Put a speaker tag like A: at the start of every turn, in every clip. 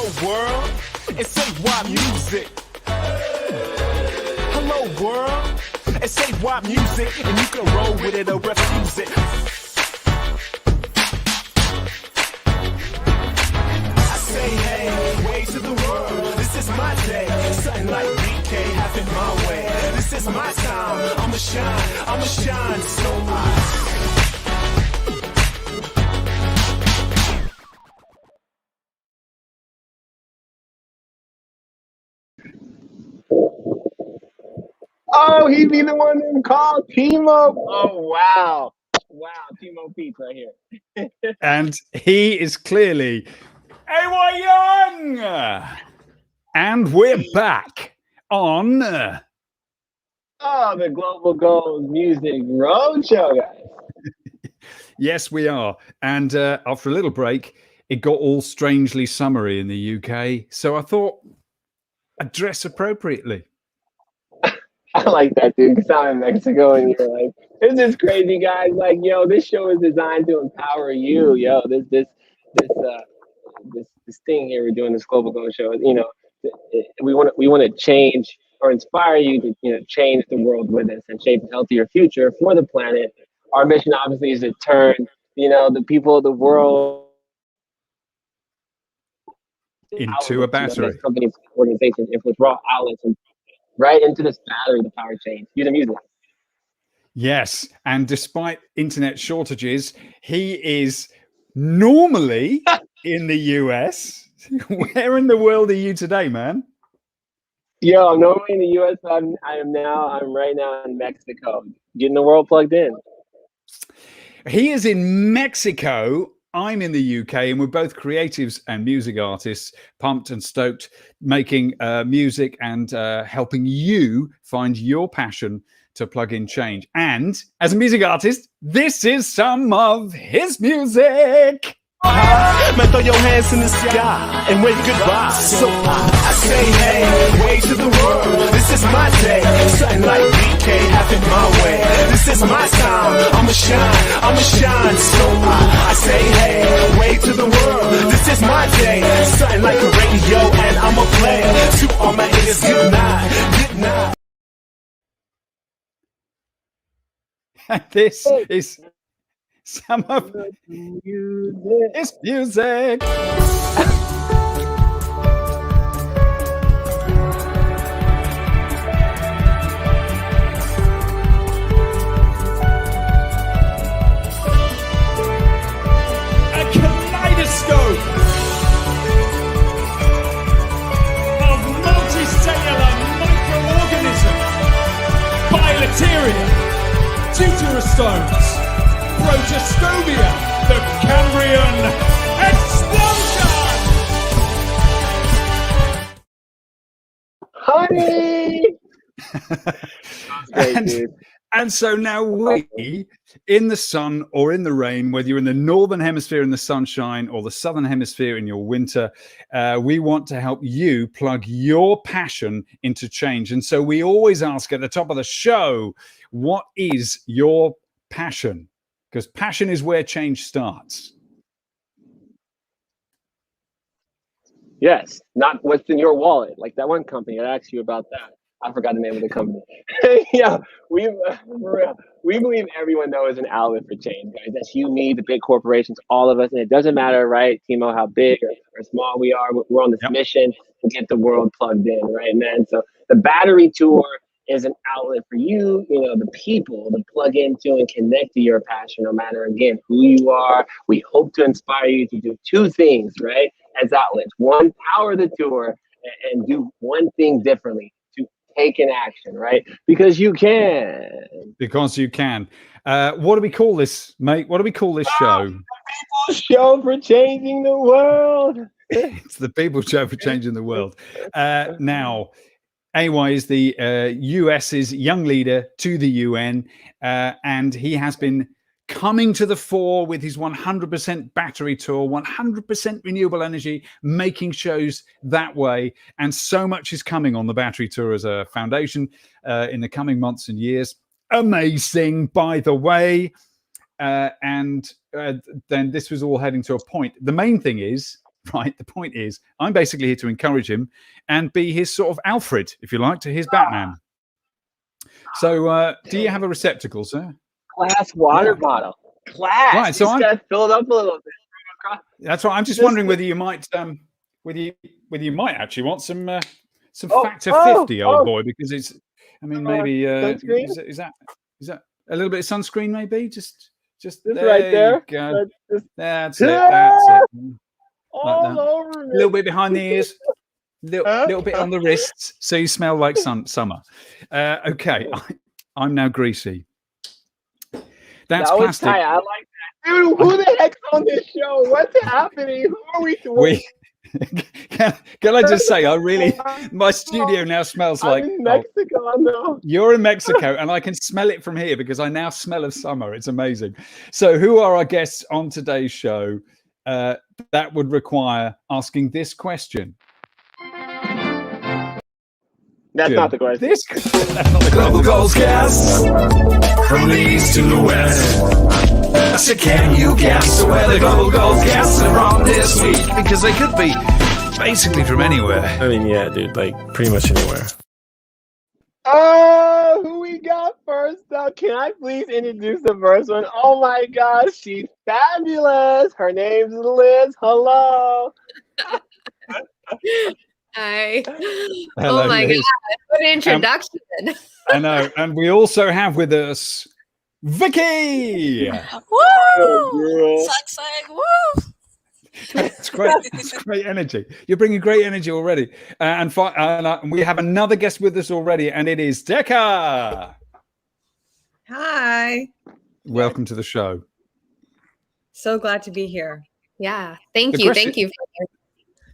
A: Hello world, it's AY music. Hello world, it's AY music, and you can roll with it or refuse it. I say hey, way to the world, this is my day. Something like BK happen my way. This is my time, I'ma shine so much.
B: Oh, he be the one that called Timo. Oh, wow. Wow, Timo Peach right here.
C: And he is clearly AY Young. And we're back on...
B: the Global Goals Music Roadshow, guys.
C: Yes, we are. And after a little break, it got all strangely summery in the UK. So I thought I'd dress appropriately.
B: I like that, dude. Because I'm in Mexico and you're like, this is crazy, guys. Like, yo, this show is designed to empower you. Yo, this thing here we're doing, this Global Goals show. You know, we want to change or inspire you to change the world with us and shape a healthier future for the planet. Our mission, obviously, is to turn the people of the world
C: into a battery.
B: Companies, organizations, influence raw outlets, and right into this battery, the power chain. Use the music.
C: Yes, and despite internet shortages, he is normally in the US. Where in the world are you today, man?
B: Yo, I'm normally in the US, but I'm right now in Mexico, getting the world plugged in.
C: He is in Mexico. I'm in the UK, and we're both creatives and music artists, pumped and stoked, making music and helping you find your passion to plug in change. And as a music artist, this is some of his music.
A: Man, throw your hands in the sky and wave goodbye. So I say hey, way to the world. This is my day. Something like BK happen my way. This is my time. I'ma shine so I say hey, way to the world. This is my day. Something like a radio, and I'ma play to all my haters. Good night.
C: This is some of his music.
A: A kaleidoscope of multicellular microorganisms, bilateria, deuterostomes, protostobia, the Cambrian explosion!
B: Honey!
C: And so now we, in the sun or in the rain, whether you're in the northern hemisphere in the sunshine or the southern hemisphere in your winter, we want to help you plug your passion into change. And so we always ask at the top of the show, what is your passion? Because passion is where change starts.
B: Yes, not what's in your wallet. Like that one company, I asked you about that. I forgot the name of the company. Yeah, we believe everyone though is an outlet for change, guys. That's you, me, the big corporations, all of us, and it doesn't matter, right, Timo, how big or small we are. We're on this mission to get the world plugged in, right, man? So the battery tour is an outlet for you, the people to plug into and connect to your passion, no matter, again, who you are. We hope to inspire you to do two things, right, as outlets. One, power the tour and do one thing differently, to take an action, right? Because you can.
C: Because you can. What do we call this, mate? What do we call this show?
B: The People's Show for Changing the World.
C: It's the People's Show for Changing the World. Now, AY is the US's young leader to the UN, and he has been coming to the fore with his 100% battery tour, 100% renewable energy, making shows that way. And so much is coming on the battery tour as a foundation in the coming months and years. Amazing, by the way. And then this was all heading to a point. The main thing is, right? The point is, I'm basically here to encourage him and be his sort of Alfred, if you like, to his Batman. So do you have a receptacle, sir?
B: Glass water bottle. Glass.
C: Right, so
B: I'm gotta fill it up a little bit.
C: That's right. I'm just wondering whether you might whether you might actually want some Factor 50, old boy, because it's, I mean, maybe is that a little bit of sunscreen, maybe? Just there
B: right there.
C: You go. That's it.
B: All
C: like
B: over me.
C: A little bit behind the ears, little bit on the wrists, so you smell like summer. Okay, I'm now greasy. That's
B: that was
C: plastic.
B: tight. I like that. Dude, who the heck's on this show? What's happening? Who are we?
C: Can I just say, my studio now smells like
B: I'm in Mexico now.
C: You're in Mexico, and I can smell it from here because I now smell of summer. It's amazing. So who are our guests on today's show? That would require asking this question.
B: That's not the question.
C: That's not the
A: Global goals guests from the east to the west. I said, can you guess where the global goals guests are from this week? Because they could be basically from anywhere.
D: I mean, yeah, dude, like pretty much anywhere.
B: Oh, who we got first up? Can I please introduce the first one? Oh my gosh, she's fabulous. Her name's Liz. Hello.
E: Hi.
C: Hello,
E: oh my
C: Liz.
E: God, what an introduction.
C: I know. And we also have with us Vicky.
E: Woo! So woo!
C: It's great. It's great energy. You're bringing great energy already. And we have another guest with us already, and it is Decca.
F: Hi.
C: Welcome to the show.
F: So glad to be here.
E: Yeah, thank you. Thank you.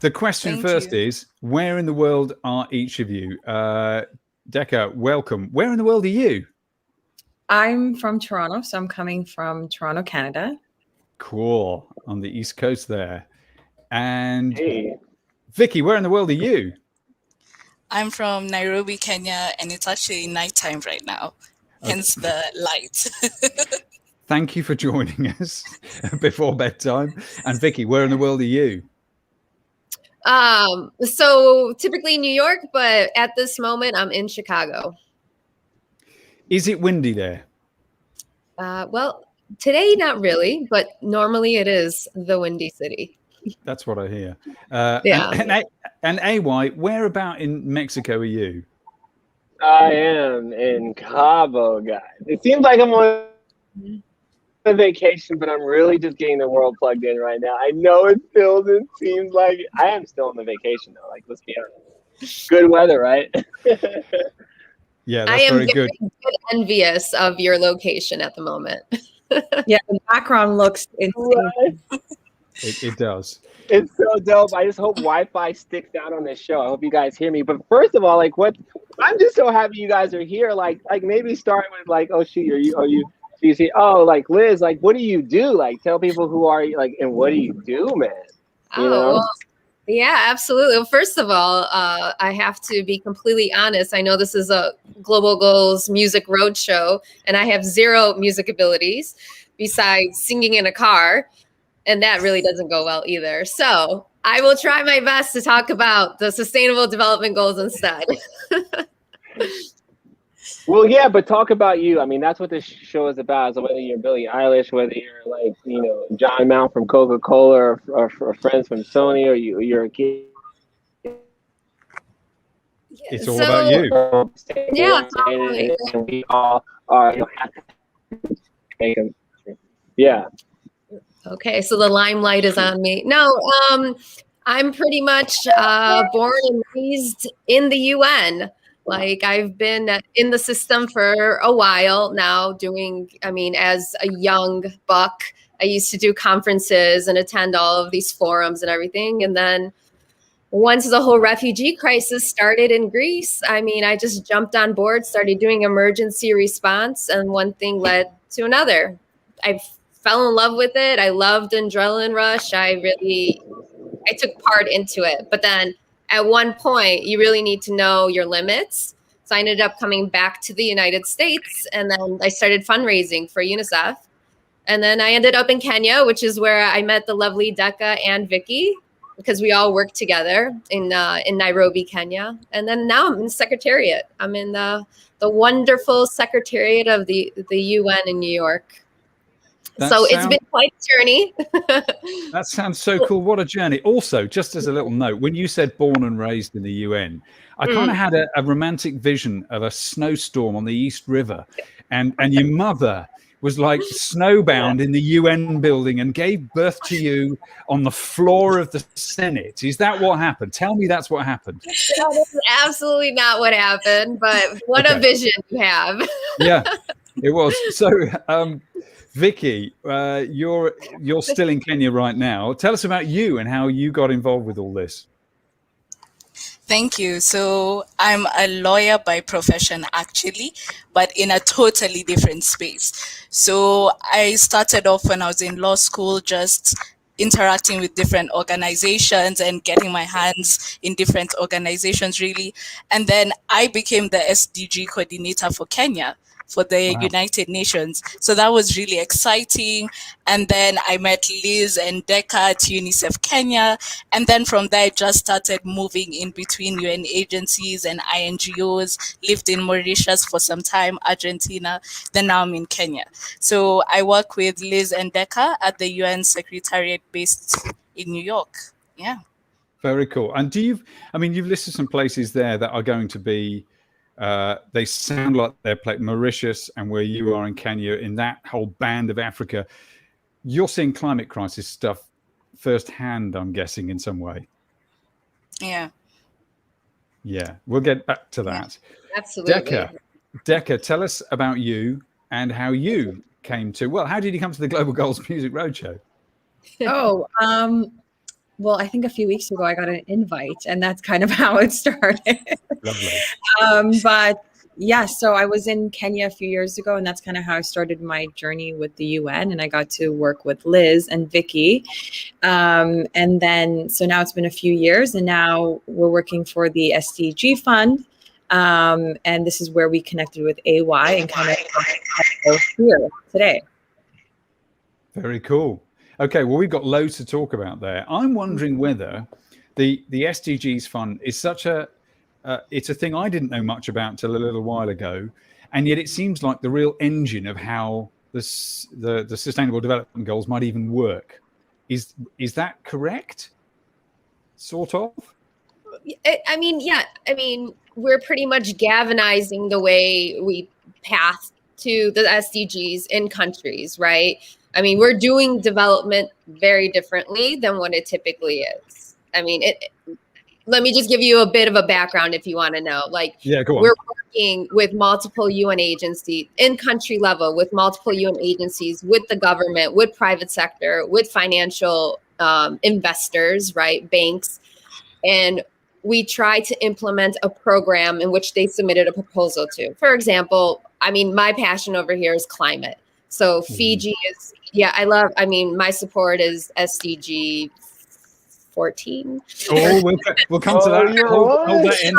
C: The question first is, where in the world are each of you? Decca, welcome. Where in the world are you?
F: I'm from Toronto, so I'm coming from Toronto, Canada.
C: Cool. On the East Coast there. And
B: Hey.
C: Vicky, where in the world are you?
G: I'm from Nairobi, Kenya, and it's actually nighttime right now, hence the light.
C: Thank you for joining us before bedtime. And Vicky, where in the world are you?
E: So typically New York, but at this moment I'm in Chicago.
C: Is it windy there?
E: Well, today not really, but normally it is the windy city.
C: That's what I hear.
E: Yeah.
C: And AY, where about in Mexico are you?
B: I am in Cabo, guys. It seems like I'm on a vacation, but I'm really just getting the world plugged in right now. I know it seems like I am still on the vacation though. Like, let's be honest. Good weather, right?
C: Yeah, that's
E: I am
C: very good.
E: Envious of your location at the moment.
F: Yeah, the background looks insane.
B: Right?
C: It does.
B: It's so dope. I just hope Wi-Fi sticks out on this show. I hope you guys hear me. But first of all, like, I'm just so happy you guys are here. Like maybe start with like, oh shoot, you see, oh, like Liz, like, what do you do? Like, tell people who are you, like, and what do you do, man? You know?
E: Well, yeah, absolutely. Well, first of all, I have to be completely honest. I know this is a Global Goals music roadshow, and I have zero music abilities besides singing in a car, and that really doesn't go well either. So I will try my best to talk about the Sustainable Development Goals instead.
B: Well, yeah, but talk about you. I mean, that's what this show is about. So whether you're Billie Eilish, whether you're like, John Mount from Coca-Cola or friends from Sony, or you're a kid.
C: It's all about you.
E: Yeah.
B: And we all are, make them. Yeah.
E: Okay, so the limelight is on me. No, I'm pretty much born and raised in the UN. Like, I've been in the system for a while now as a young buck, I used to do conferences and attend all of these forums and everything. And then once the whole refugee crisis started in Greece, I just jumped on board, started doing emergency response, and one thing led to another. I fell in love with it. I loved adrenaline rush. I took part into it. But then at one point, you really need to know your limits. So I ended up coming back to the United States, and then I started fundraising for UNICEF. And then I ended up in Kenya, which is where I met the lovely Decca and Vicky. because we all work together in Nairobi, Kenya. And then now I'm in Secretariat. I'm in the wonderful Secretariat of the UN in New York. It's been quite a journey.
C: That sounds so cool. What a journey. Also, just as a little note, when you said born and raised in the UN, I kind of had a romantic vision of a snowstorm on the East River, and your mother was like snowbound in the UN building and gave birth to you on the floor of the Senate. Is that what happened? Tell me that's what happened.
E: That is absolutely not what happened, but what a vision you have.
C: Yeah, it was. So, Vicky, you're still in Kenya right now. Tell us about you and how you got involved with all this.
G: Thank you. So I'm a lawyer by profession, actually, but in a totally different space. So I started off when I was in law school, just interacting with different organizations and getting my hands in different organizations, really. And then I became the SDG coordinator for Kenya, for the United Nations. So that was really exciting. And then I met Liz and Decca at UNICEF Kenya. And then from there, I just started moving in between UN agencies and INGOs, lived in Mauritius for some time, Argentina, then now I'm in Kenya. So I work with Liz and Decca at the UN Secretariat based in New York. Yeah.
C: Very cool. And you've listed some places there that are going to be, they sound like they're Mauritius and where you are in Kenya, in that whole band of Africa. You're seeing climate crisis stuff firsthand, I'm guessing, in some way.
G: Yeah.
C: Yeah, we'll get back to that.
E: Yeah, absolutely.
C: Decca, tell us about you and how you came to, how did you come to the Global Goals Music Roadshow?
F: Well, I think a few weeks ago I got an invite, and that's kind of how it started.
C: Lovely.
F: But yeah, so I was in Kenya a few years ago, and that's kind of how I started my journey with the UN. And I got to work with Liz and Vicky. And then, so now it's been a few years, and now we're working for the SDG Fund. And this is where we connected with AY and kind of here today.
C: Very cool. Okay, well, we've got loads to talk about there. I'm wondering whether the SDGs Fund is such it's a thing I didn't know much about until a little while ago, and yet it seems like the real engine of how the Sustainable Development Goals might even work. Is that correct? Sort of?
E: I mean, we're pretty much galvanizing the way we path to the SDGs in countries, right? I mean, we're doing development very differently than what it typically is. I mean, let me just give you a bit of a background if you want to know.
C: Go on.
E: We're working with multiple UN agencies in country level, with multiple UN agencies, with the government, with private sector, with financial investors, right, banks. And we try to implement a program in which they submitted a proposal to. For example, I mean, my passion over here is climate. So Fiji is, my support is SDG 14.
C: Oh, we'll come to that. Hold that in.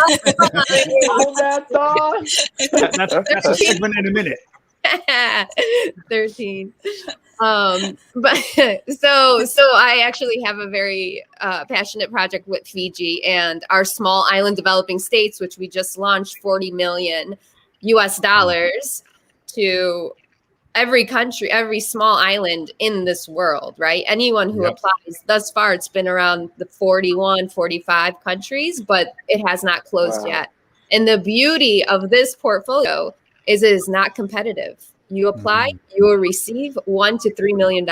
B: Hold that thought.
C: That's a segment in a minute.
E: 13. But so I actually have a very passionate project with Fiji and our small island developing states, which we just launched $40 million to every country, every small island in this world, right? Anyone who applies. Thus far, it's been around the 41, 45 countries, but it has not closed yet. And the beauty of this portfolio is it is not competitive. You apply, you will receive $1 to $3 million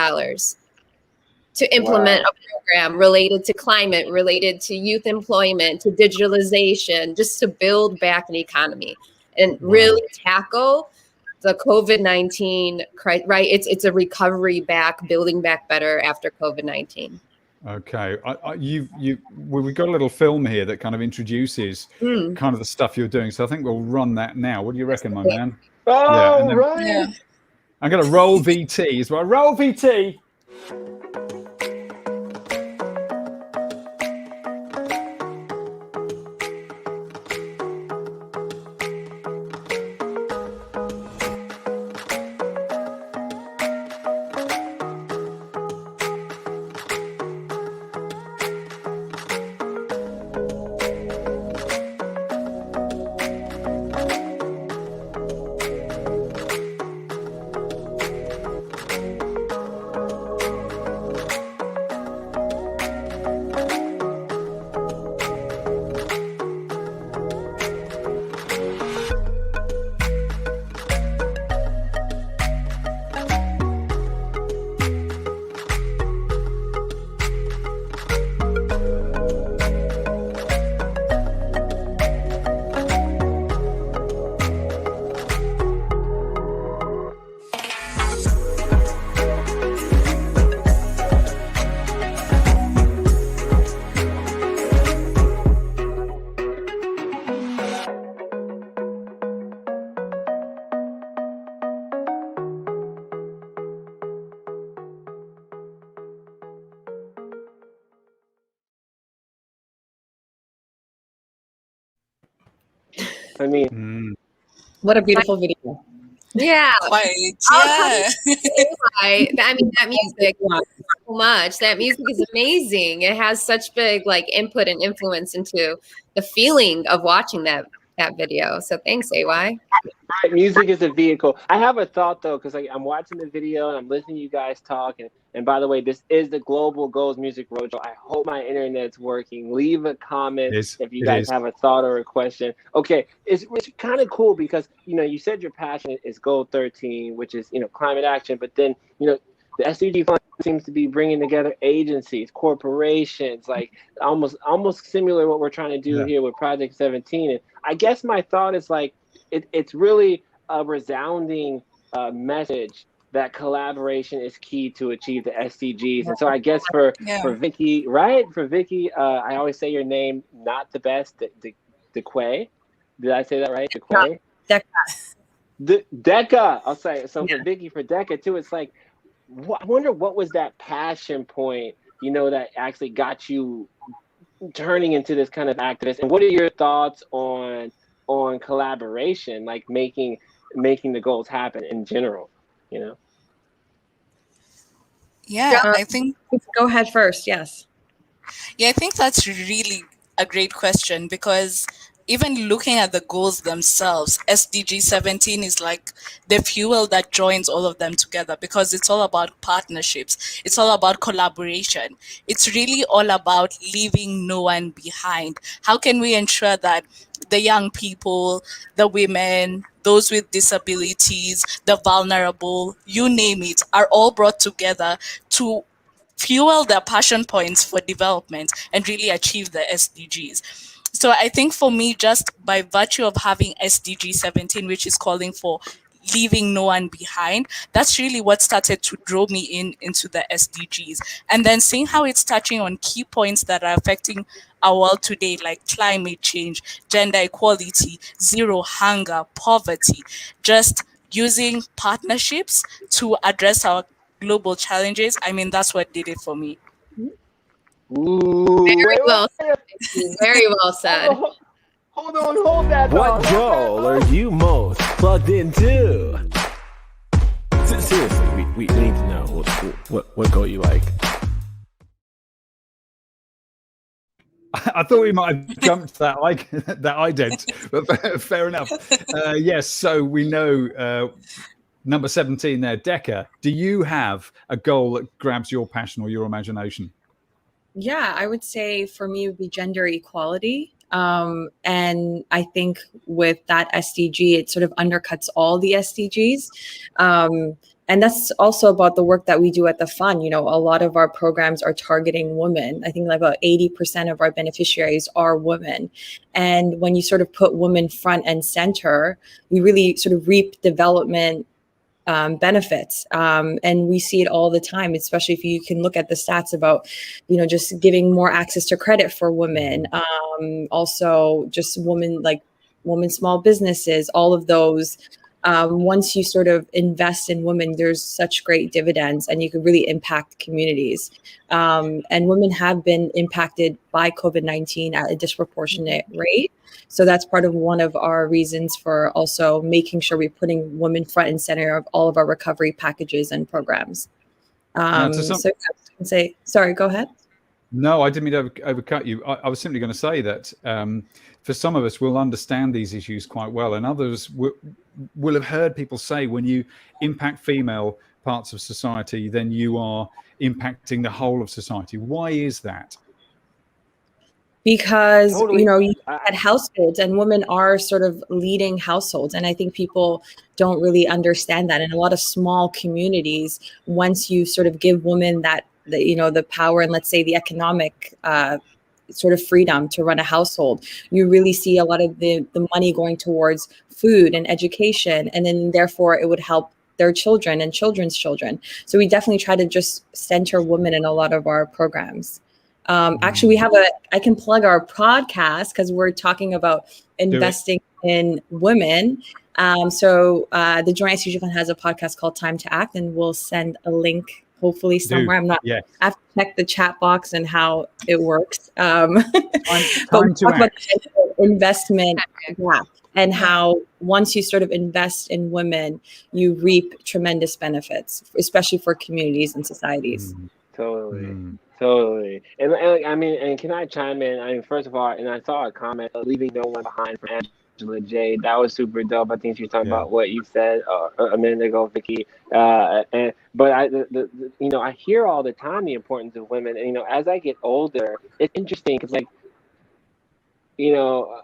E: to implement a program related to climate, related to youth employment, to digitalization, just to build back an economy and really tackle the COVID-19, right? It's a recovery back, building back better after COVID-19.
C: Okay, we've got a little film here that kind of introduces kind of the stuff you're doing. So I think we'll run that now. What do you reckon, my man?
B: Right.
C: I'm going to roll VT as well. Roll VT.
B: I mean,
F: What a beautiful video.
E: Yeah.
G: Quite,
E: I'll
G: yeah.
E: I mean, that music so much. That music is amazing. It has such big like input and influence into the feeling of watching that video. So thanks, AY.
B: right, music is a vehicle. I have a thought though, because I'm watching the video and I'm listening to you guys talk. And by the way, this is the Global Goals Music Roadshow. I hope my internet's working. Leave a comment if you guys have a thought or a question. Okay, it's kind of cool because you said your passion is Goal 13, which is climate action, but then the SDG Fund seems to be bringing together agencies, corporations, like almost similar to what we're trying to do here with Project 17. And I guess my thought is like it's really a resounding message that collaboration is key to achieve the SDGs. And so I guess for Vicky, right? For Vicky, I always say your name not the best, DeQuay. Did I say that right? DeQuay?
F: Deca.
B: Deca. I'll say it. So for Vicky, for Deca too, it's like, I wonder what was that passion point, that actually got you turning into this kind of activist. And what are your thoughts on collaboration, like making the goals happen in general?
G: Yeah, I think.
F: Go ahead first. Yes.
G: Yeah, I think that's really a great question, because even looking at the goals themselves, SDG 17 is like the fuel that joins all of them together, because it's all about partnerships. It's all about collaboration. It's really all about leaving no one behind. How can we ensure that the young people, the women, those with disabilities, the vulnerable, you name it, are all brought together to fuel their passion points for development and really achieve the SDGs. So I think for me, just by virtue of having SDG 17, which is calling for leaving no one behind, that's really what started to draw me into the SDGs. And then seeing how it's touching on key points that are affecting our world today, like climate change, gender equality, zero hunger, poverty, just using partnerships to address our global challenges. I mean, that's what did it for me.
B: Ooh,
E: Very well said.
B: Hold that.
A: What goal are you most plugged into? Seriously, we need to know what goal you like.
C: I thought we might have jumped that ident, but fair enough. Yes, so we know number 17 there, Deca. Do you have a goal that grabs your passion or your imagination?
F: Yeah, I would say for me it would be gender equality. And I think with that SDG, it sort of undercuts all the SDGs. And that's also about the work that we do at the fund. A lot of our programs are targeting women. I think like about 80% of our beneficiaries are women. And when you sort of put women front and center, we really sort of reap development benefits. And we see it all the time, especially if you can look at the stats about, just giving more access to credit for women. Also just women small businesses, all of those. Once you sort of invest in women, there's such great dividends and you can really impact communities. And women have been impacted by COVID-19 at a disproportionate rate. So that's part of one of our reasons for also making sure we're putting women front and center of all of our recovery packages and programs. So I was going to say, sorry, go ahead.
C: No, I didn't mean to overcut you. I was simply going to say that for some of us, we'll understand these issues quite well, and others will have heard people say when you impact female parts of society, then you are impacting the whole of society. Why is that?
F: Because, you had households and women are sort of leading households. And I think people don't really understand that. In a lot of small communities, once you sort of give women the power and let's say the economic sort of freedom to run a household, you really see a lot of the money going towards food and education. And then therefore it would help their children and children's children. So we definitely try to just center women in a lot of our programs. Actually, I can plug our podcast because we're talking about investing in women. So the Joint SDG Fund has a podcast called Time to Act, and we'll send a link hopefully somewhere. I have to check the chat box and how it works.
C: Time to
F: talk
C: act.
F: about investment gap. and how once you sort of invest in women, you reap tremendous benefits, especially for communities and societies.
B: Totally. Totally. And I mean, and can I chime in? I mean, first of all, and I saw a comment, leaving no one behind from Angela Jade. That was super dope. I think she was talking about what you said a minute ago, Vicky. But you know, I hear all the time the importance of women. And, you know, as I get older, it's interesting because, like, you know,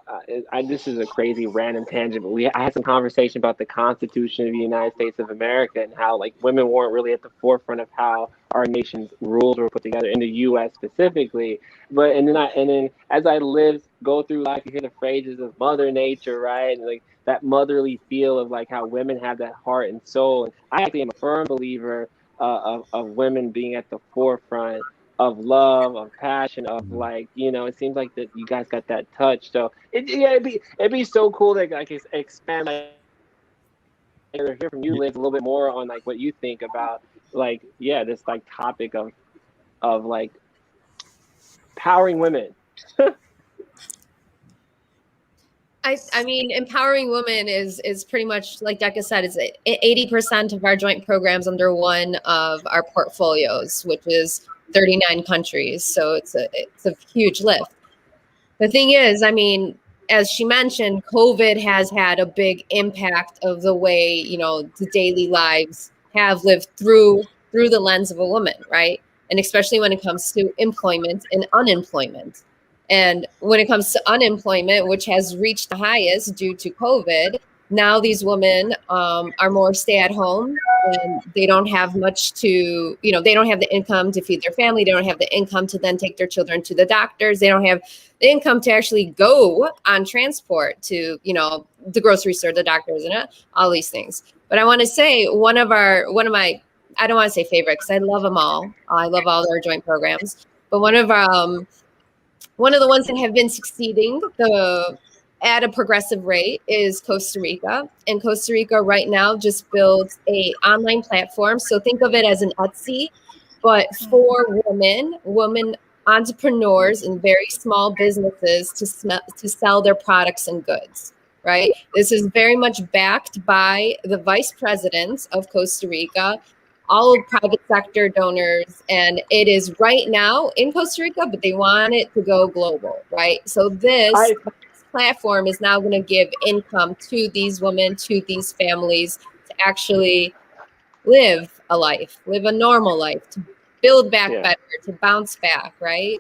B: this is a crazy random tangent, but I had some conversation about the Constitution of the United States of America and how, like, women weren't really at the forefront of how our nation's rules were put together in the U.S. specifically. But and then as I go through life, you hear the phrases of Mother Nature, right? And, like, that motherly feel of, like, how women have that heart and soul. And I actually am a firm believer of women being at the forefront of love, of passion, of, like, you know, it seems like that you guys got that touch. So it'd be so cool to, like, expand, like, hear from you, Liz, a little bit more on, like, what you think about, like, this, like, topic of like empowering women.
E: I mean, empowering women is pretty much, like Decca said, it's 80% of our joint programs under one of our portfolios, which is 39 countries. So it's a huge lift. The thing is, I mean, as she mentioned, COVID has had a big impact of the way, you know, the daily lives have lived through the lens of a woman, right? And especially when it comes to employment and unemployment. And when it comes to unemployment, which has reached the highest due to COVID, now these women are more stay at home, and they don't have much to, you know, they don't have the income to feed their family. They don't have the income to then take their children to the doctors. They don't have the income to actually go on transport to, you know, the grocery store, the doctors, and all these things. But I want to say one of my, I don't want to say favorite because I love them all. I love all their joint programs. But one of the ones that have been succeeding at a progressive rate is Costa Rica. And Costa Rica right now just builds a online platform. So think of it as an Etsy, but for women entrepreneurs and very small businesses to sell their products and goods, right? This is very much backed by the vice president of Costa Rica, all of private sector donors, and it is right now in Costa Rica, but they want it to go global, right? So this platform is now going to give income to these women, to these families, to actually live a normal life, to build back better, to bounce back, right?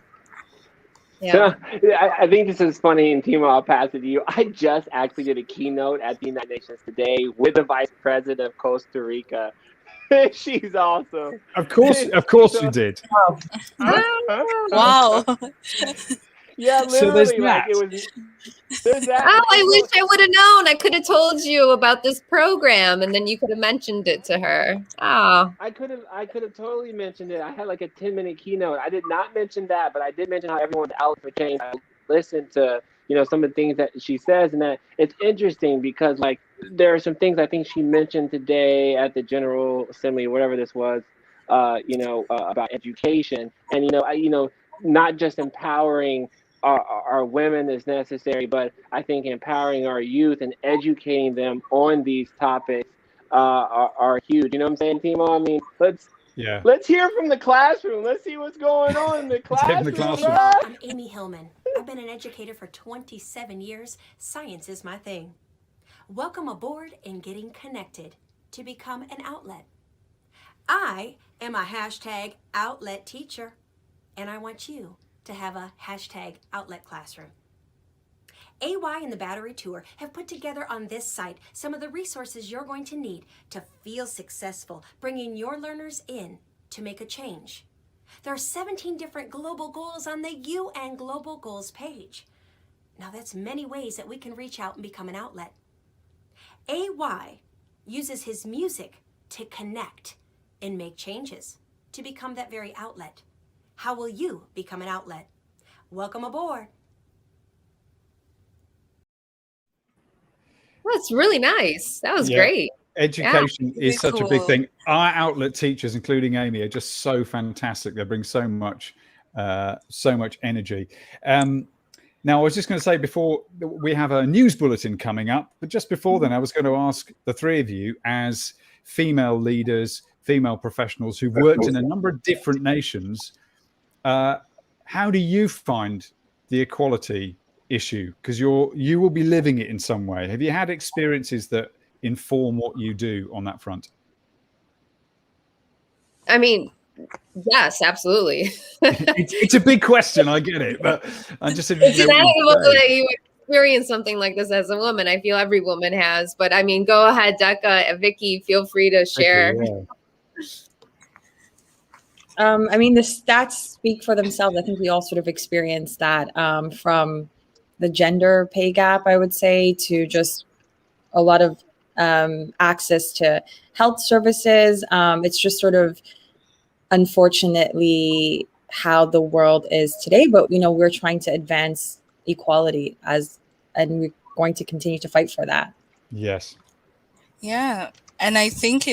B: Yeah. So I think this is funny, and Timo, I'll pass it to you. I just actually did a keynote at the United Nations today with the vice president of Costa Rica. She's awesome.
C: Of course you did.
G: Wow.
B: Yeah, literally.
C: So there's
B: like
C: that.
B: it was. There's that.
E: Oh, I wish I would have known. I could have told you about this program, and then you could have mentioned it to her. Oh.
B: I could have totally mentioned it. I had like a 10-minute keynote. I did not mention that, but I did mention how everyone's out for change. I listened to, you know, some of the things that she says, and that it's interesting because, like, there are some things I think she mentioned today at the General Assembly, whatever this was, about education, and not just empowering our women is necessary, but I think empowering our youth and educating them on these topics are huge. You know what I'm saying, Timo? I mean, let's hear from the classroom. Let's see what's going on in the classroom.
H: I'm Amy Hillman. I've been an educator for 27 years. Science is my thing. Welcome aboard in Getting Connected to become an outlet. I am a hashtag outlet teacher, and I want you to have a hashtag outlet classroom. AY and the Battery Tour have put together on this site some of the resources you're going to need to feel successful, bringing your learners in to make a change. There are 17 different global goals on the UN Global Goals page. Now that's many ways that we can reach out and become an outlet. AY uses his music to connect and make changes to become that very outlet. How will you become an outlet? Welcome aboard.
E: That's really nice. That was great.
C: Education is such a big thing. Our outlet teachers, including Amy, are just so fantastic. They bring so much energy. Now, I was just going to say before, we have a news bulletin coming up, but just before then, I was going to ask the three of you, as female leaders, female professionals who've worked in a number of different nations, how do you find the equality issue? Because you will be living it in some way. Have you had experiences that inform what you do on that front?
E: I mean, yes, absolutely.
C: It's a big question, I get it, but I'm just
E: it's inevitable that you experience something like this as a woman. I feel every woman has, but I mean, go ahead, Decca, Vicky, feel free to share.
F: I mean, the stats speak for themselves. I think we all sort of experienced that, from the gender pay gap, I would say, to just a lot of access to health services. It's just sort of, unfortunately, how the world is today. But, we're trying to advance equality and we're going to continue to fight for that.
C: Yes.
G: Yeah. And I think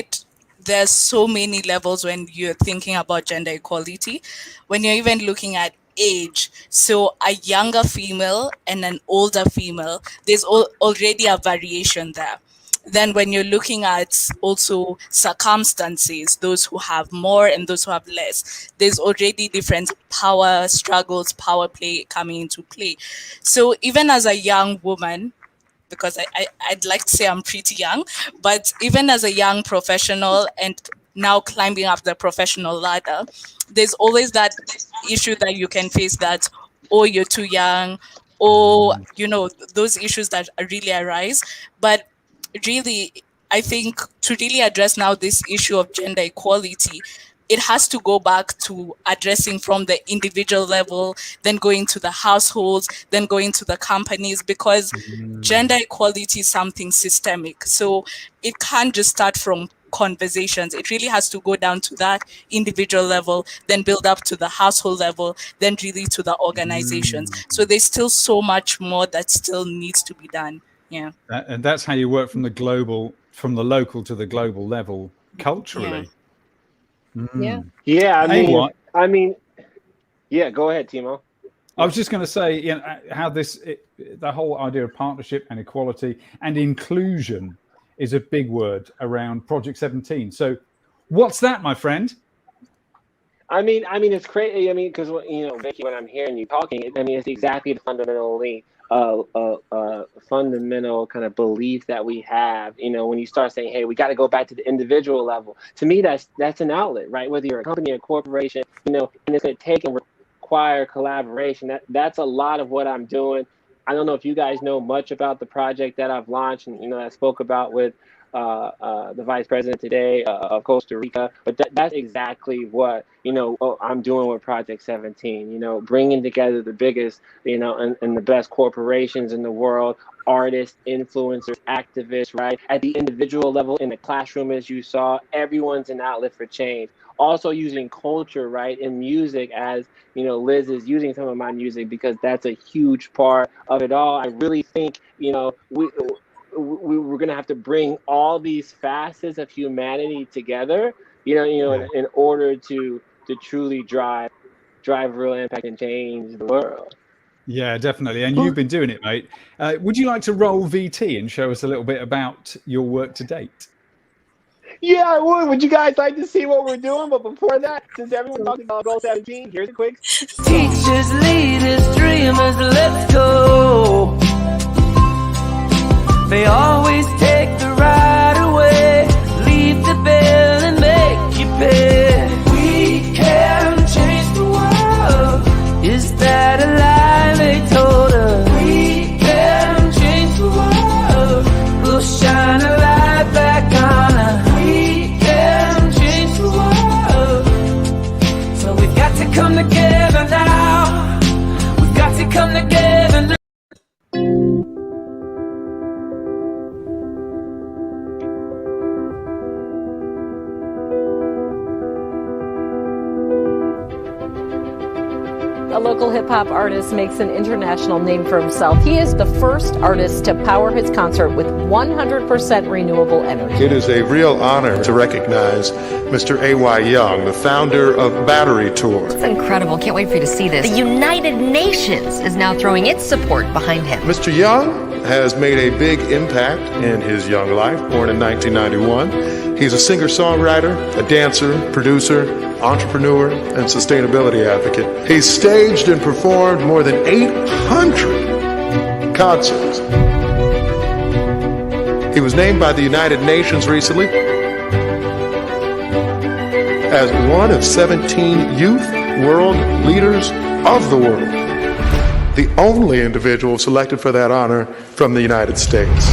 G: there's so many levels when you're thinking about gender equality, when you're even looking at age. So a younger female and an older female, there's already a variation there. Then when you're looking at also circumstances, those who have more and those who have less, there's already different power struggles, power play coming into play. So even as a young woman, because I'd like to say I'm pretty young, but even as a young professional and now climbing up the professional ladder, there's always that issue that you can face that, oh, you're too young, or, those issues that really arise. But really, I think to really address now this issue of gender equality, it has to go back to addressing from the individual level, then going to the households, then going to the companies, because gender equality is something systemic. So it can't just start from conversations. It really has to go down to that individual level, then build up to the household level, then really to the organizations. So there's still so much more that still needs to be done. Yeah.
C: And that's how you work from the local to the global level culturally.
E: Yeah.
B: Yeah. I mean, yeah, go ahead, Timo.
C: I was just going to say, how the whole idea of partnership and equality and inclusion is a big word around Project 17. So what's that, my friend?
B: I mean, it's crazy. I mean, because, Vicky, when I'm hearing you talking, it's exactly the fundamental kind of belief that we have. When you start saying, hey, we got to go back to the individual level, to me, that's an outlet, right? Whether you're a company or a corporation, and it's going to take and require collaboration. That's a lot of what I'm doing. I don't know if you guys know much about the project that I've launched and, I spoke about with the vice president today of Costa Rica, but that's exactly what, I'm doing with Project 17, bringing together the biggest, and the best corporations in the world, artists, influencers, activists, right? At the individual level, in the classroom, as you saw, everyone's an outlet for change. Also using culture, right, and music, as Liz is using some of my music, because that's a huge part of it all. I really think, we're going to have to bring all these facets of humanity together, in order to truly drive real impact and change the world.
C: Yeah, definitely. And you've been doing it, mate. Would you like to roll VT and show us a little bit about your work to date?
B: Yeah, I would. Would you guys like to see what we're doing? But before that, since everyone's talking about Goal 17, here's a quick.
I: Teachers, leaders, dreamers, let's go. They always take the right away, leave the bill and make you pay. We can change the world. Is that a lie they told us? We can change the world. We'll shine a light back on us. We can change the world. So we've got to come together now. We've got to come together now.
J: hip-hop artist makes an international name for himself. He is the first artist to power his concert with 100% renewable energy.
K: It is a real honor to recognize Mr. A.Y. Young, the founder of Battery Tour.
L: It's incredible. Can't wait for you to see this. The United Nations is now throwing its support behind him.
K: Mr. Young has made a big impact in his young life, born in 1991. He's a singer-songwriter, a dancer, producer, entrepreneur, and sustainability advocate. He's staged and performed more than 800 concerts. He was named by the United Nations recently as one of 17 youth world leaders of the world. The only individual selected for that honor from the United States.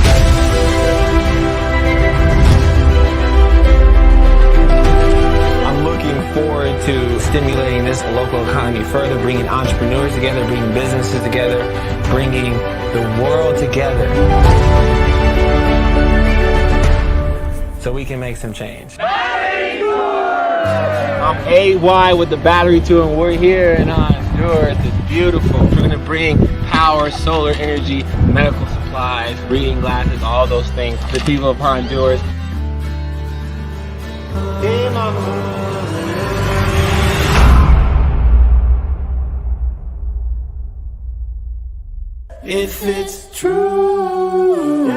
M: I'm looking forward to stimulating this local economy further, bringing entrepreneurs together, bringing businesses together, bringing the world together so we can make some change.
B: I'm AY with the Battery Tour, and we're here in Honduras. It's beautiful. We're going to bring power, solar energy, medical supplies, reading glasses, all those things to the people of Honduras. Hey, mama.
I: If it's true.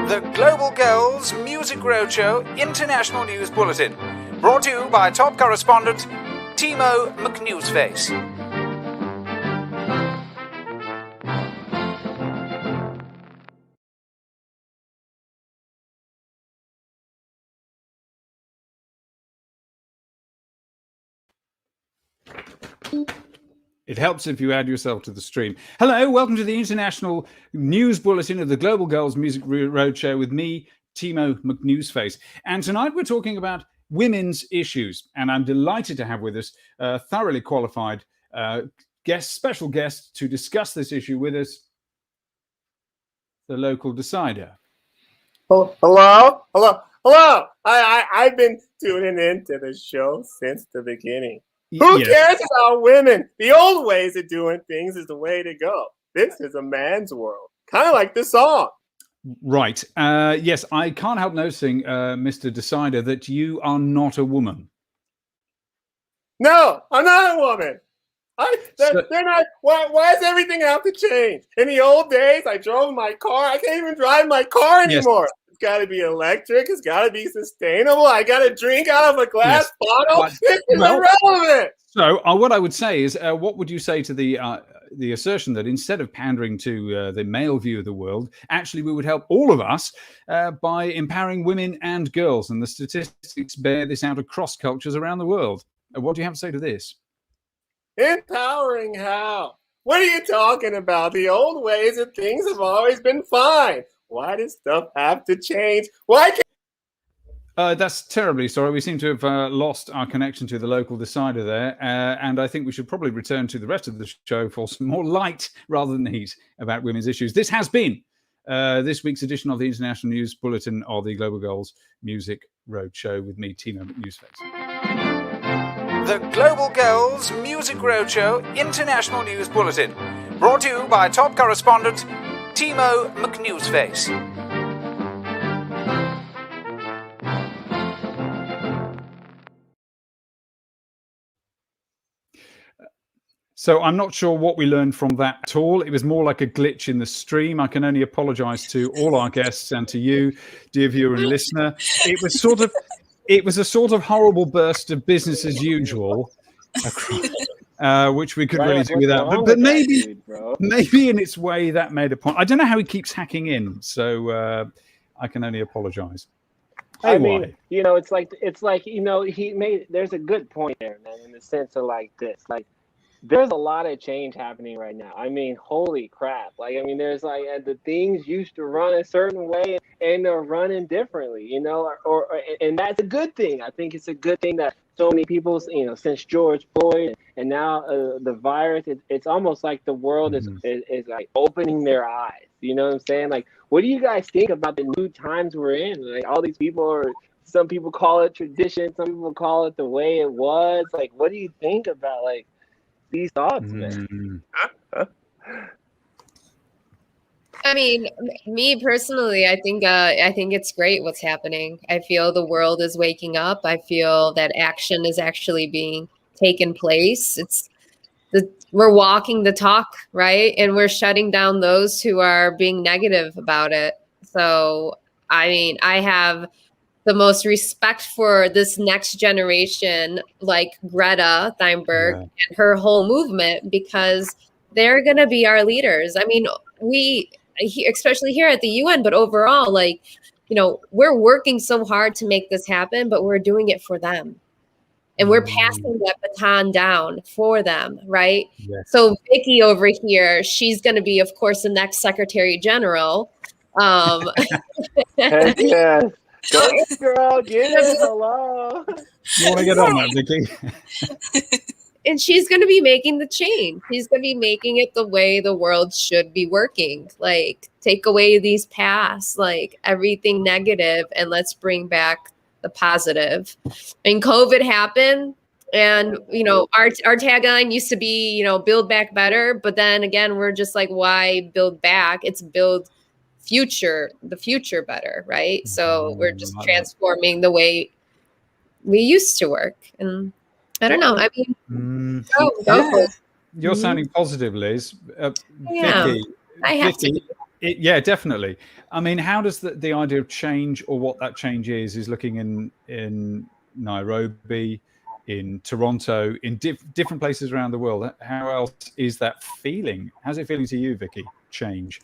N: The Global Girls Music Roadshow International News Bulletin. Brought to you by top correspondent Timo McNewsface.
C: It helps if you add yourself to the stream. Hello, welcome to the International News Bulletin of the Global Girls Music Roadshow with me, Timo McNewsface. And tonight we're talking about women's issues. And I'm delighted to have with us a thoroughly qualified special guest to discuss this issue with us, the local decider.
B: Hello? I've been tuning into the show since the beginning. Who cares about women? The old ways of doing things is the way to go. This is a man's world. Kind of like this song.
C: Right. Yes, I can't help noticing, Mr. Decider, that you are not a woman.
B: No, I'm not a woman. They're not. Why does everything have to change? In the old days, I drove my car. I can't even drive my car anymore. Yes. It's got to be electric. It's got to be sustainable. I got to drink out of a glass bottle. This is irrelevant.
C: So what I would say is, what would you say to the assertion that instead of pandering to the male view of the world, actually we would help all of us by empowering women and girls? And the statistics bear this out across cultures around the world. What do you have to say to this?
B: Empowering how? What are you talking about? The old ways of things have always been fine. Why does stuff have to change? Why can't...
C: That's terribly sorry. We seem to have lost our connection to the local decider there. And I think we should probably return to the rest of the show for some more light rather than heat about women's issues. This has been this week's edition of the International News Bulletin of the Global Girls Music Roadshow with me, Timo McNewsface.
N: The Global Girls Music Roadshow International News Bulletin. Brought to you by top correspondent Timo McNewsface.
C: So I'm not sure what we learned from that at all. It was more like a glitch in the stream. I can only apologize to all our guests and to you, dear viewer and listener. It was a sort of horrible burst of business as usual, which we could really do without. But maybe in its way that made a point. I don't know how he keeps hacking in, so I can only apologize.
B: I mean, it's like there's a good point there, man, in the sense of like this, like. There's a lot of change happening right now. I mean, holy crap. There's the things used to run a certain way and they're running differently, and that's a good thing. I think it's a good thing that so many people, since George Floyd and now the virus, it's almost like the world is like opening their eyes. You know what I'm saying? Like, what do you guys think about the new times we're in? Like, all these people are Some people call it tradition. Some people call it the way it was. Like, what do you think about like these thoughts, man?
E: I mean, me personally, I think it's great what's happening. I feel the world is waking up. I feel that action is actually being taken place. We're walking the talk, right? And we're shutting down those who are being negative about it. So, I mean, I have the most respect for this next generation, like Greta Thunberg and her whole movement, because they're going to be our leaders. I mean, especially here at the UN, but overall, like, you know, we're working so hard to make this happen, but we're doing it for them. And we're passing that baton down for them, right?
C: Yes.
E: So Vicky over here, she's going to be, of course, the next Secretary General.
B: Heck yeah. Go girl, get it. Hello.
C: You want to get on that, Vicky?
E: And she's going to be making the change. She's going to be making it the way the world should be working. Like, take away these past, like everything negative, and let's bring back the positive. And COVID happened, and you know, our tagline used to be, you know, build back better, but then again, we're just like, why build back? It's build the future better, right? So we're just transforming the way we used to work. And I don't know. I mean, go for it.
C: You're sounding positive, Liz.
E: Yeah,
C: Vicky,
E: I have to.
C: Yeah, definitely. I mean, how does the idea of change, or what that change is looking in Nairobi, in Toronto, in different places around the world? How else is that feeling? How's it feeling to you, Vicky? Change.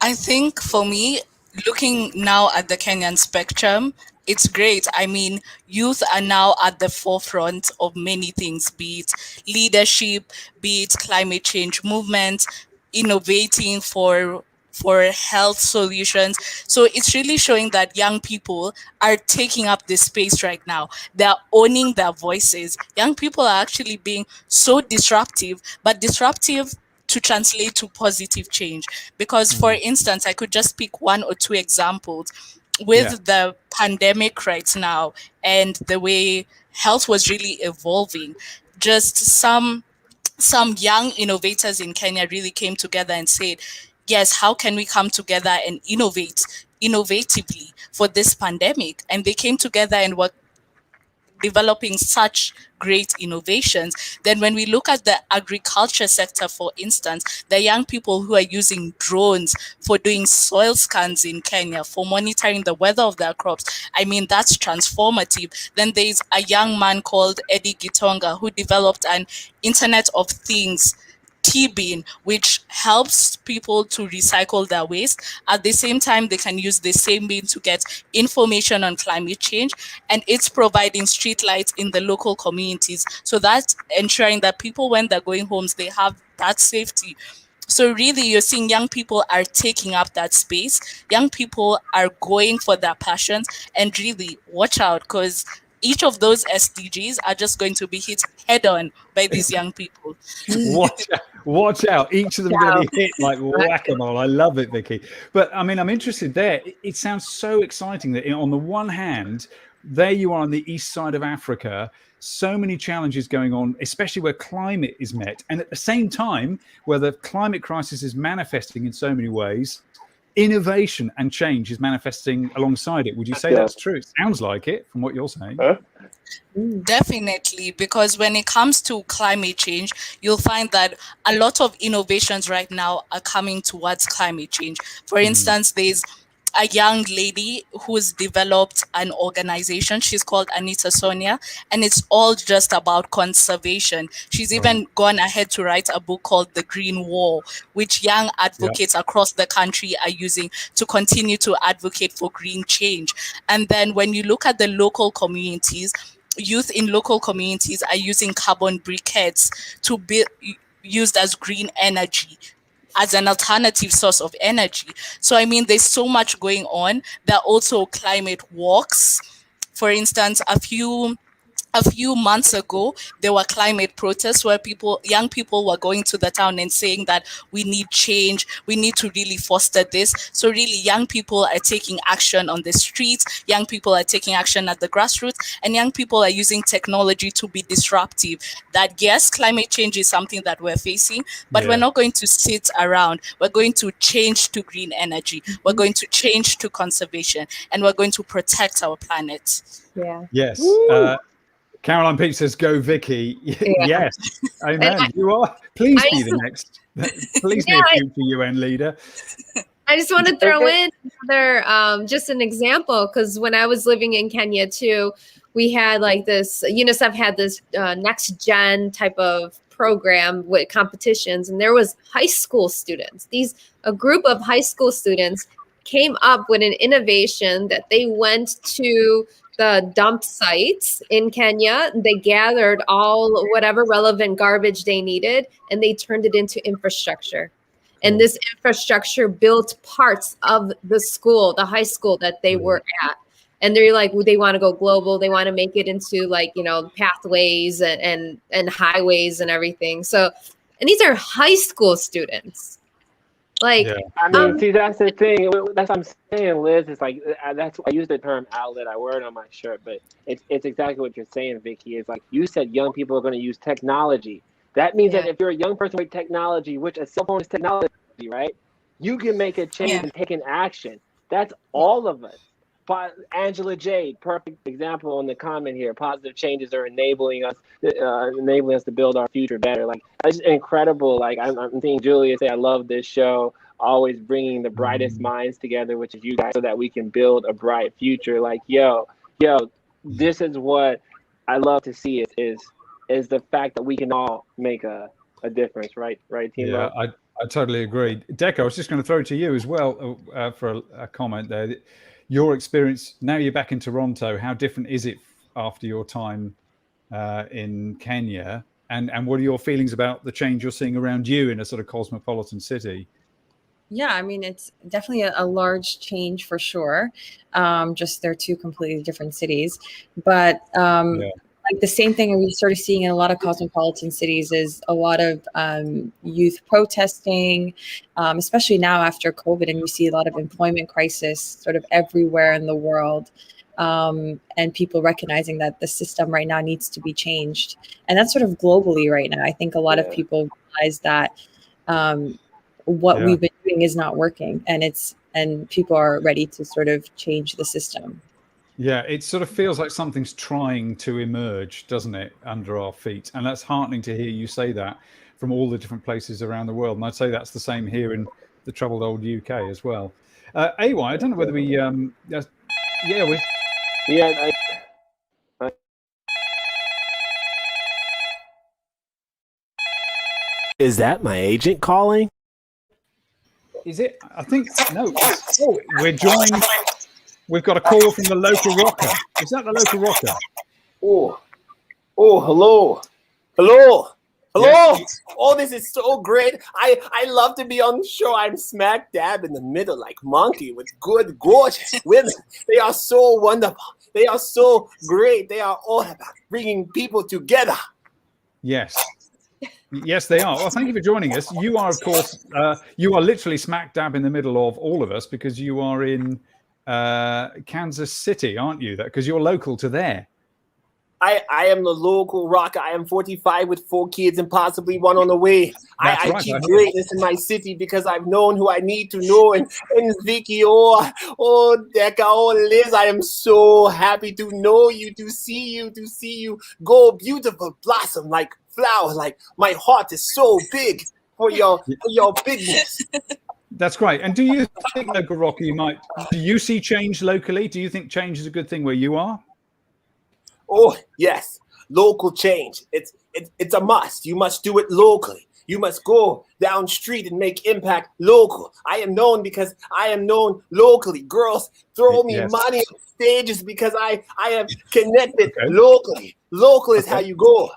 G: I think for me, looking now at the Kenyan spectrum, it's great. I mean, youth are now at the forefront of many things, be it leadership, be it climate change movement, innovating for health solutions. So it's really showing that young people are taking up this space right now. They're owning their voices. Young people are actually being so disruptive, but disruptive to translate to positive change. Because, for instance, I could just pick one or two examples with the pandemic right now and the way health was really evolving. Just some young innovators in Kenya really came together and said, yes, how can we come together and innovate innovatively for this pandemic? And they came together and were developing such great innovations. Then when we look at the agriculture sector, for instance, the young people who are using drones for doing soil scans in Kenya, for monitoring the weather of their crops, I mean, that's transformative. Then there's a young man called Eddie Gitonga who developed an Internet of Things T-bin, which helps people to recycle their waste. At the same time, they can use the same bin to get information on climate change, and it's providing street lights in the local communities. So that's ensuring that people, when they're going homes, they have that safety. So really, you're seeing young people are taking up that space. Young people are going for their passions, and really watch out, because each of those SDGs are just going to be hit head on by these young people.
C: Watch out. Each of them are going to be hit like whack-a-mole. I love it, Vicky. But I mean, I'm interested there. It sounds so exciting that on the one hand, there you are on the east side of Africa, so many challenges going on, especially where climate is met. And at the same time, where the climate crisis is manifesting in so many ways, innovation and change is manifesting alongside it. Would you say that's true? It sounds like it from what you're saying.
G: Definitely, because when it comes to climate change, you'll find that a lot of innovations right now are coming towards climate change. For instance, there's a young lady who's developed an organization. She's called Anita Sonia, and it's all just about conservation. She's even gone ahead to write a book called The Green Wall, which young advocates across the country are using to continue to advocate for green change. And then when you look at the local communities, youth in local communities are using carbon briquettes to be used as green energy, as an alternative source of energy. So, I mean, there's so much going on. There are also climate walks. For instance, a few a few months ago, there were climate protests where young people were going to the town and saying that we need change, we need to really foster this. So really, young people are taking action on the streets, young people are taking action at the grassroots, and young people are using technology to be disruptive. That yes, climate change is something that we're facing, but we're not going to sit around. We're going to change to green energy. We're going to change to conservation, and we're going to protect our planet.
F: Yeah.
C: Yes. Caroline Peach says, "Go, Vicky." Yes, amen. You are. Please be the next. Please be a future UN leader.
E: I just want to throw in another, just an example, because when I was living in Kenya too, we had like this, UNICEF had this next gen type of program with competitions, and there was high school students. A group of high school students came up with an innovation that they went to the dump sites in Kenya. They gathered all whatever relevant garbage they needed, and they turned it into infrastructure. And this infrastructure built parts of the school, the high school that they were at. And they're like, they want to go global. They want to make it into like, pathways and highways and everything. So, and these are high school students. Like,
B: I mean, see, that's the thing. That's what I'm saying, Liz. It's like that's I use the term outlet. I wear it on my shirt, but it's exactly what you're saying, Vicky. It's like you said, young people are going to use technology. That means that if you're a young person with technology, which a cell phone is technology, right? You can make a change and take an action. That's all of us. Angela Jade, perfect example in the comment here. Positive changes are enabling us to build our future better. Like, it's incredible. Like, I'm seeing Julia say, I love this show, always bringing the brightest minds together, which is you guys, so that we can build a bright future. Like, yo, this is what I love to see is the fact that we can all make a difference, right, Timo?
C: Yeah, I totally agree. Deco, I was just going to throw to you as well for a comment there. Your experience, now you're back in Toronto, how different is it after your time in Kenya? And what are your feelings about the change you're seeing around you in a sort of cosmopolitan city?
F: Yeah, I mean, it's definitely a large change for sure. Just they're two completely different cities. But like the same thing we started seeing in a lot of cosmopolitan cities is a lot of youth protesting, especially now after COVID, and you see a lot of employment crisis sort of everywhere in the world, and people recognizing that the system right now needs to be changed. And that's sort of globally right now. I think a lot of people realize that what we've been doing is not working, and people are ready to sort of change the system.
C: Yeah, it sort of feels like something's trying to emerge, doesn't it, under our feet? And that's heartening to hear you say that from all the different places around the world. And I'd say that's the same here in the troubled old UK as well. AY, I don't know whether we,
A: Is that my agent calling?
C: Is it? I think, no. Oh, we're joined. We've got a call from the local rocker. Is that the local rocker?
O: Oh, hello. Yes. Oh, this is so great. I love to be on the show. I'm smack dab in the middle like monkey with good, gorgeous women. They are so wonderful. They are so great. They are all about bringing people together.
C: Yes. Yes, they are. Well, thank you for joining us. You are, of course, you are literally smack dab in the middle of all of us because you are in Kansas City, aren't you? Because you're local to there.
O: I am the local rocker. I am 45 with 4 kids and possibly one on the way. I keep greatness in my city because I've known who I need to know. And Vicky, oh, Deca, oh, Liz, I am so happy to know you, to see you go beautiful, blossom like flowers. Like my heart is so big for your bigness.
C: That's great. And do you think, local rocker, do you see change locally? Do you think change is a good thing where you are?
O: Oh, yes. Local change. It's a must. You must do it locally. You must go down street and make impact local. I am known because I am known locally. Girls throw me money on stages because I am connected locally. Local is how you go.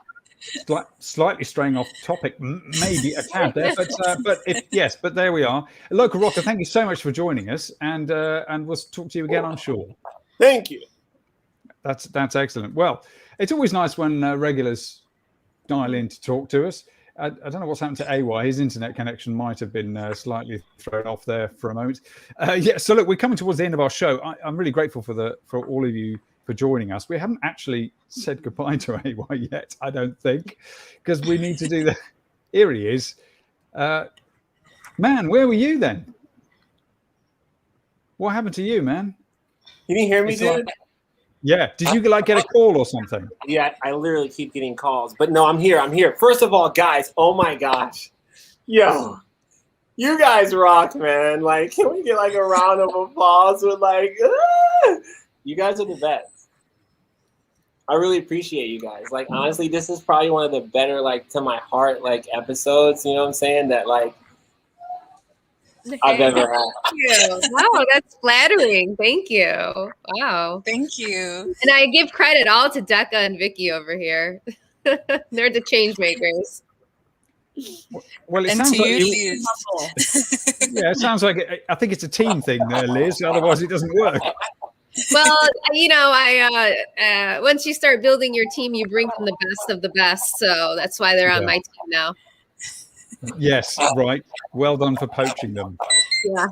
C: Slightly straying off topic, maybe a tad there, but there we are. Local rocker, thank you so much for joining us, and we'll talk to you again, I'm sure.
O: Thank you.
C: That's excellent. Well, It's always nice when regulars dial in to talk to us. I don't know what's happened to AY. His internet connection might have been slightly thrown off there for a moment. So look, we're coming towards the end of our show. I'm really grateful for all of you for joining us. We haven't actually said goodbye to AY yet, I don't think, because we need to do the... Here he is. Man, where were you then? What happened to you, man?
O: You didn't hear me, dude?
C: Yeah. Did you get a call or something?
O: Yeah, I literally keep getting calls. But no, I'm here. First of all, guys, oh my gosh. Yo, you guys rock, man. Like, can we get like a round of applause with like, you guys are the best. I really appreciate you guys. Like, honestly, this is probably one of the better, like, to my heart, like, episodes, you know what I'm saying? That, like, I've ever had.
E: Thank you. Wow, that's flattering. Thank you. Wow.
G: Thank you.
E: And I give credit all to Decca and Vicky over here. They're the change makers.
C: Well, it sounds like yeah, it sounds like I think it's a team thing there, Liz. Otherwise, it doesn't work.
E: Well, you know, once you start building your team, you bring in the best of the best. So that's why they're on my team now.
C: Yes, right. Well done for poaching them.
E: Yeah.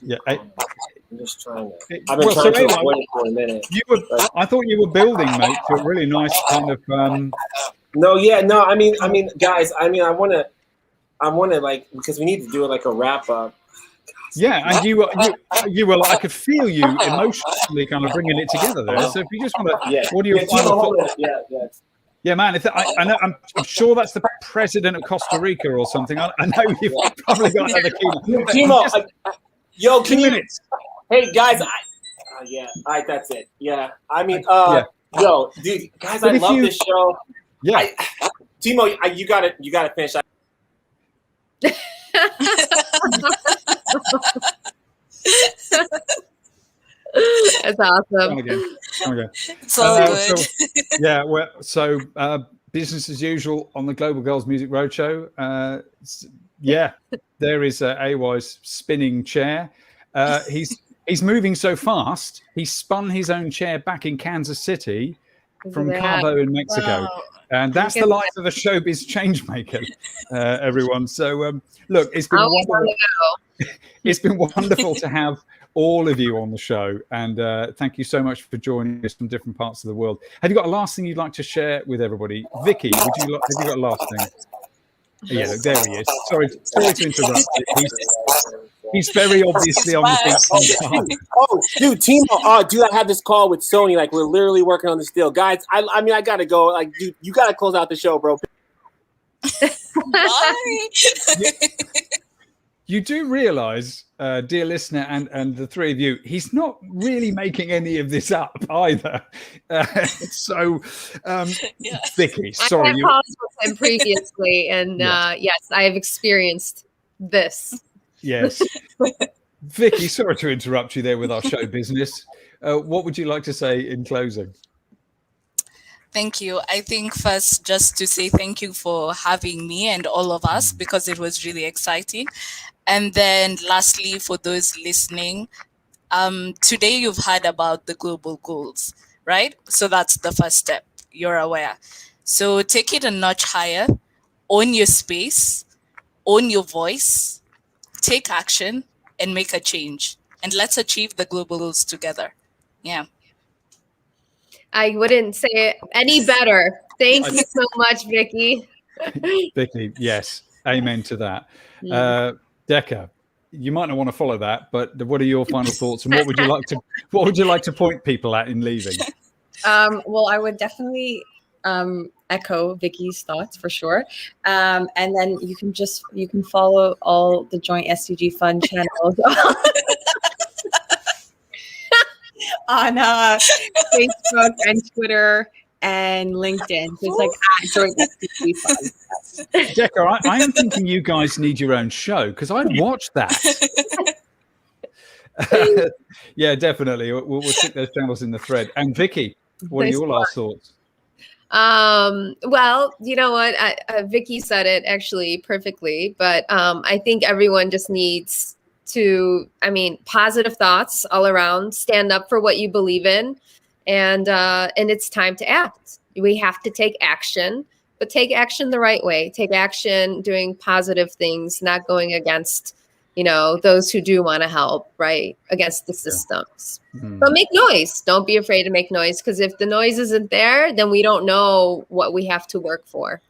O: Yeah. I'm just trying to. I've been trying to avoid it for a minute.
C: I thought you were building, mate, to a really nice kind of.
O: No. I mean, guys. I want to like, because we need to do it like a wrap up.
C: Yeah, and you were like, I could feel you emotionally kind of bringing it together there. So if you just want to, what do you want? Yeah, man. I know, I'm sure that's the president of Costa Rica or something. I know you've probably got another key.
O: Timo, yo, can you? Hey guys, yeah, all right, that's it. Yeah, I mean, yo, dude, guys, I love this show.
C: Yeah,
O: Timo, you gotta finish.
E: That's awesome.
G: It's all good.
C: So business as usual on the Global Girls Music Roadshow. There is AY's spinning chair. He's moving so fast. He spun his own chair back in Kansas City from Cabo in Mexico. Wow. And that's the life of a showbiz changemaker, everyone. So look, it's been wonderful. It's been wonderful to have all of you on the show, and thank you so much for joining us from different parts of the world. Have you got a last thing you'd like to share with everybody? Vicky, have you got a last thing? Yeah, look, there he is. Sorry to interrupt. He's very obviously on the beat.
O: Oh, dude, Timo, dude, I have this call with Sony. Like, we're literally working on this deal, guys. I mean, I gotta go. Like, dude, you gotta close out the show, bro.
G: Bye.
C: You do realize, dear listener, and the three of you, he's not really making any of this up either. Vicky, sorry.
E: I paused with him previously, and yes, I have experienced this.
C: Yes. Vicky, sorry to interrupt you there with our show business. What would you like to say in closing?
G: Thank you. I think first, just to say thank you for having me and all of us, because it was really exciting. And then lastly, for those listening, today you've heard about the global goals, right? So that's the first step. You're aware. So take it a notch higher, own your space, own your voice, take action, and make a change. And let's achieve the global goals together. Yeah.
E: I wouldn't say it any better. Thank you so much, Vicky.
C: Vicky, yes. Amen to that. Decca, you might not want to follow that, but what are your final thoughts, and what would you like to point people at in leaving?
F: Well, I would definitely echo Vicky's thoughts for sure. And then you can follow all the joint SDG Fund channels on Facebook and Twitter and LinkedIn. So it's like joint SDG Fund.
C: Decca, I am thinking you guys need your own show, because I'd watch that. Yeah, definitely. We'll stick those channels in the thread. And Vicky, what are your last thoughts?
E: Well, you know what? Vicky said it actually perfectly, but I think everyone just needs to, positive thoughts all around, stand up for what you believe in, and it's time to act. We have to take action, but take action the right way. Take action doing positive things, not going against, those who do want to help, right? Against the systems. But make noise. Don't be afraid to make noise, because if the noise isn't there, then we don't know what we have to work for.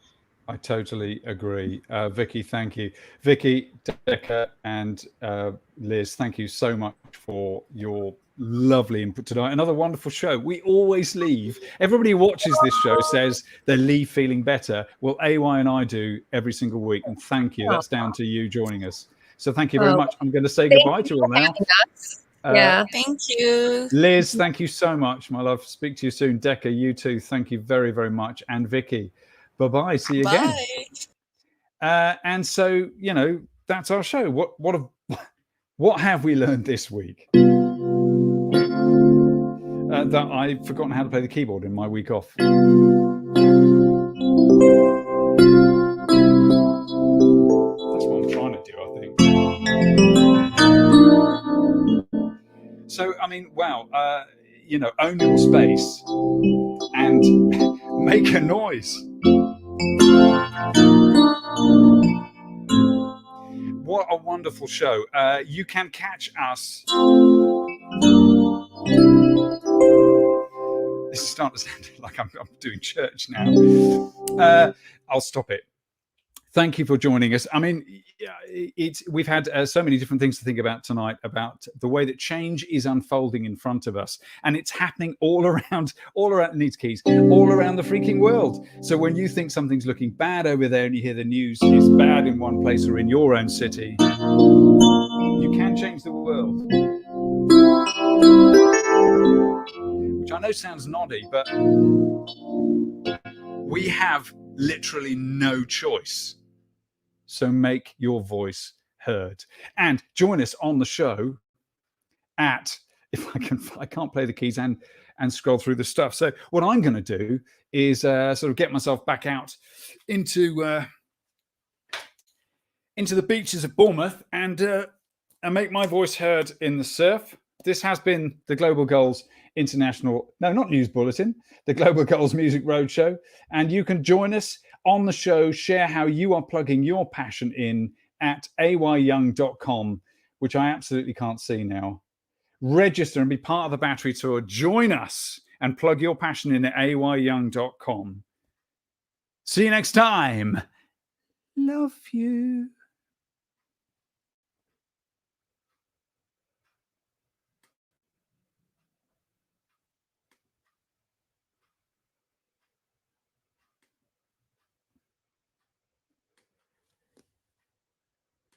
C: I totally agree. Vicky, thank you. Vicky, Decca, and Liz, thank you so much for your lovely input tonight. Another wonderful show. We always leave. Everybody who watches this show says they leave feeling better. Well, AY and I do every single week. And thank you. That's down to you joining us. So thank you very much. I'm going to say goodbye to you all now.
E: Yeah.
G: Thank you.
C: Liz, thank you so much, my love. Speak to you soon. Decca, you too. Thank you very, very much. And Vicky, bye-bye. See you again. And so, that's our show. What have we learned this week? That I've forgotten how to play the keyboard in my week off. That's what I'm trying to do, I think. So, I mean, wow, own your space and make a noise. What a wonderful show. You can catch us. This is starting to sound like I'm doing church now. I'll stop it. Thank you for joining us. I mean, we've had so many different things to think about tonight, about the way that change is unfolding in front of us, and it's happening all around needs keys, all around the freaking world. So when you think something's looking bad over there, and you hear the news is bad in one place or in your own city, you can change the world. Which I know sounds noddy, but we have literally no choice. So make your voice heard. And join us on the show at, I can't play the keys and scroll through the stuff. So what I'm going to do is sort of get myself back out into the beaches of Bournemouth and make my voice heard in the surf. This has been the Global Goals International, no, not News Bulletin, the Global Goals Music Roadshow. And you can join us on the show, share how you are plugging your passion in at ayyoung.com, which I absolutely can't see now. Register and be part of the Battery Tour. Join us and plug your passion in at ayyoung.com. See you next time. Love you.